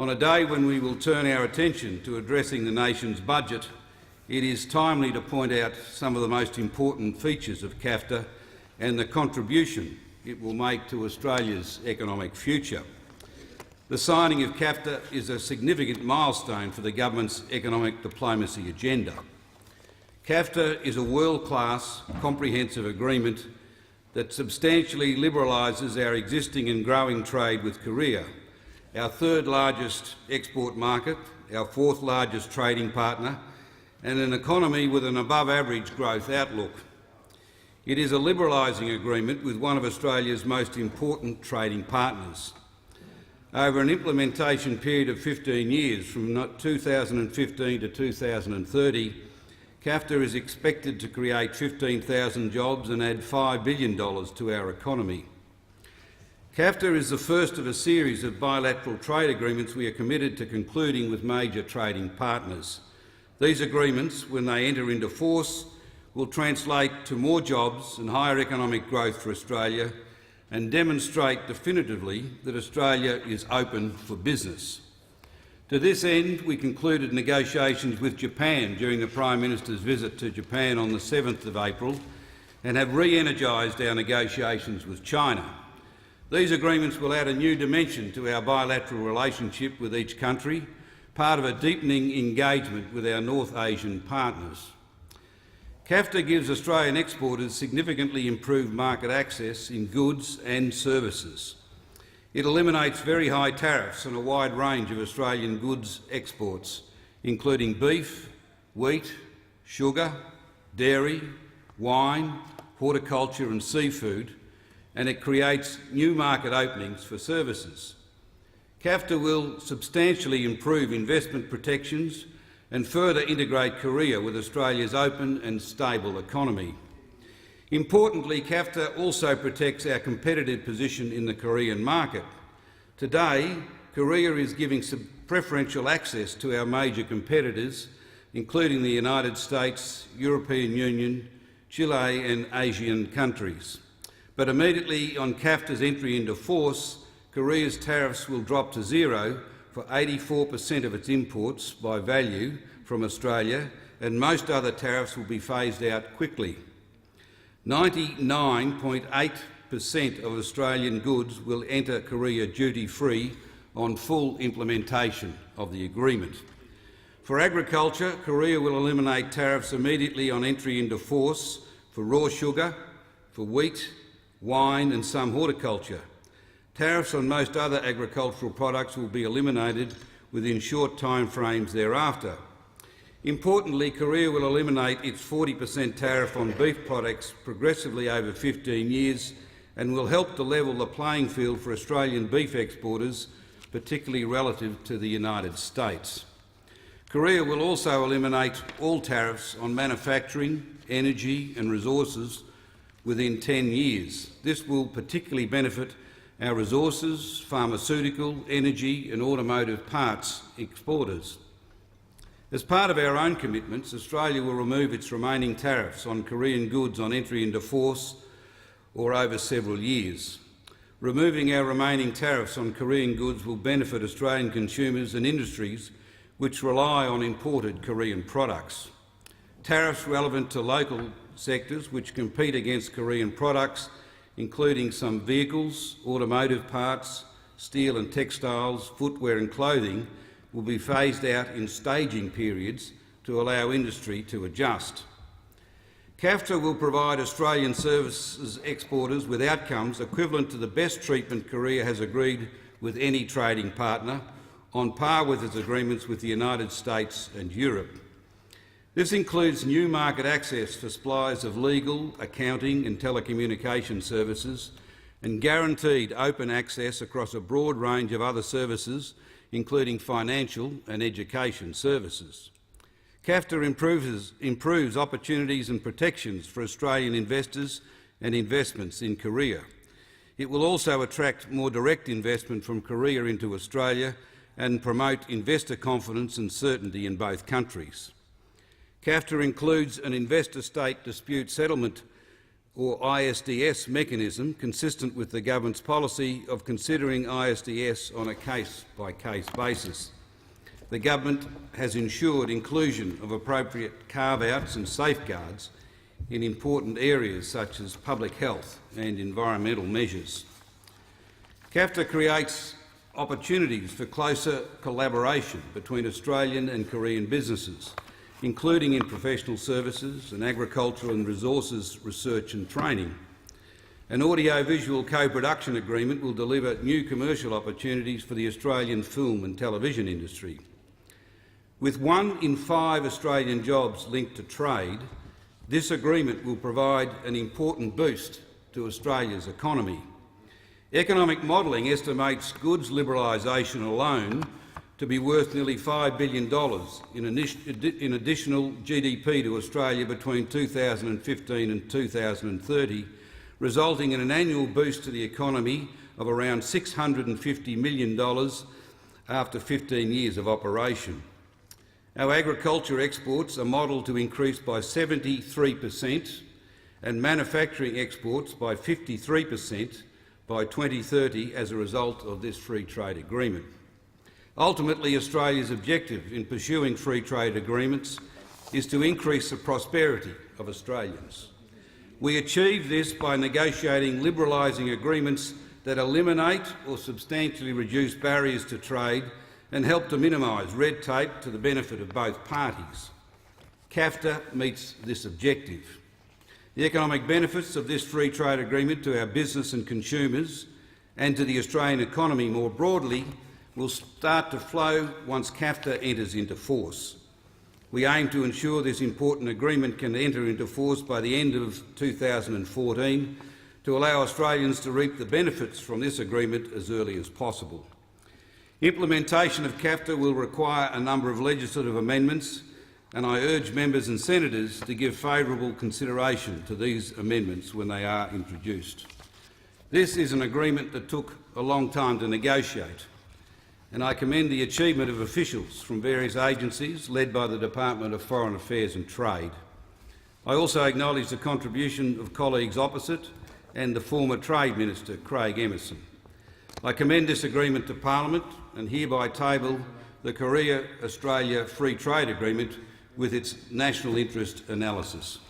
On a day when we will turn our attention to addressing the nation's budget, it is timely to point out some of the most important features of KAFTA and the contribution it will make to Australia's economic future. The signing of KAFTA is a significant milestone for the government's economic diplomacy agenda. KAFTA is a world-class, comprehensive agreement that substantially liberalises our existing and growing trade with Korea, our third largest export market, our fourth largest trading partner, and an economy with an above-average growth outlook. It is a liberalising agreement with one of Australia's most important trading partners. Over an implementation period of 15 years, from 2015 to 2030, KAFTA is expected to create 15,000 jobs and add $5 billion to our economy. KAFTA is the first of a series of bilateral trade agreements we are committed to concluding with major trading partners. These agreements, when they enter into force, will translate to more jobs and higher economic growth for Australia and demonstrate definitively that Australia is open for business. To this end, we concluded negotiations with Japan during the Prime Minister's visit to Japan on the 7th of April and have re-energised our negotiations with China. These agreements will add a new dimension to our bilateral relationship with each country, part of a deepening engagement with our North Asian partners. KAFTA gives Australian exporters significantly improved market access in goods and services. It eliminates very high tariffs on a wide range of Australian goods exports, including beef, wheat, sugar, dairy, wine, horticulture and seafood, and it creates new market openings for services. KAFTA will substantially improve investment protections and further integrate Korea with Australia's open and stable economy. Importantly, KAFTA also protects our competitive position in the Korean market. Today, Korea is giving preferential access to our major competitors, including the United States, European Union, Chile and Asian countries. But immediately on KAFTA's entry into force, Korea's tariffs will drop to zero for 84% of its imports by value from Australia, and most other tariffs will be phased out quickly. 99.8% of Australian goods will enter Korea duty-free on full implementation of the agreement. For agriculture, Korea will eliminate tariffs immediately on entry into force for raw sugar, for wheat, wine and some horticulture. Tariffs on most other agricultural products will be eliminated within short timeframes thereafter. Importantly, Korea will eliminate its 40% tariff on beef products progressively over 15 years and will help to level the playing field for Australian beef exporters, particularly relative to the United States. Korea will also eliminate all tariffs on manufacturing, energy and resources within 10 years. This will particularly benefit our resources, pharmaceutical, energy and automotive parts exporters. As part of our own commitments, Australia will remove its remaining tariffs on Korean goods on entry into force or over several years. Removing our remaining tariffs on Korean goods will benefit Australian consumers and industries which rely on imported Korean products. Tariffs relevant to local sectors which compete against Korean products, including some vehicles, automotive parts, steel and textiles, footwear and clothing, will be phased out in staging periods to allow industry to adjust. KAFTA will provide Australian services exporters with outcomes equivalent to the best treatment Korea has agreed with any trading partner, on par with its agreements with the United States and Europe. This includes new market access for suppliers of legal, accounting and telecommunication services and guaranteed open access across a broad range of other services, including financial and education services. KAFTA improves opportunities and protections for Australian investors and investments in Korea. It will also attract more direct investment from Korea into Australia and promote investor confidence and certainty in both countries. KAFTA includes an investor-state dispute settlement or ISDS mechanism, consistent with the government's policy of considering ISDS on a case-by-case basis. The government has ensured inclusion of appropriate carve-outs and safeguards in important areas such as public health and environmental measures. KAFTA creates opportunities for closer collaboration between Australian and Korean businesses, including in professional services and agricultural and resources research and training. An audio-visual co-production agreement will deliver new commercial opportunities for the Australian film and television industry. With 1 in 5 Australian jobs linked to trade, this agreement will provide an important boost to Australia's economy. Economic modelling estimates goods liberalisation alone to be worth nearly $5 billion in additional GDP to Australia between 2015 and 2030, resulting in an annual boost to the economy of around $650 million after 15 years of operation. Our agriculture exports are modelled to increase by 73% and manufacturing exports by 53% by 2030 as a result of this free trade agreement. Ultimately, Australia's objective in pursuing free trade agreements is to increase the prosperity of Australians. We achieve this by negotiating liberalising agreements that eliminate or substantially reduce barriers to trade and help to minimise red tape to the benefit of both parties. KAFTA meets this objective. The economic benefits of this free trade agreement to our business and consumers and to the Australian economy more broadly will start to flow once KAFTA enters into force. We aim to ensure this important agreement can enter into force by the end of 2014 to allow Australians to reap the benefits from this agreement as early as possible. Implementation of KAFTA will require a number of legislative amendments, and I urge members and senators to give favourable consideration to these amendments when they are introduced. This is an agreement that took a long time to negotiate, and I commend the achievement of officials from various agencies led by the Department of Foreign Affairs and Trade. I also acknowledge the contribution of colleagues opposite and the former Trade Minister, Craig Emerson. I commend this agreement to Parliament and hereby table the Korea-Australia Free Trade Agreement with its national interest analysis.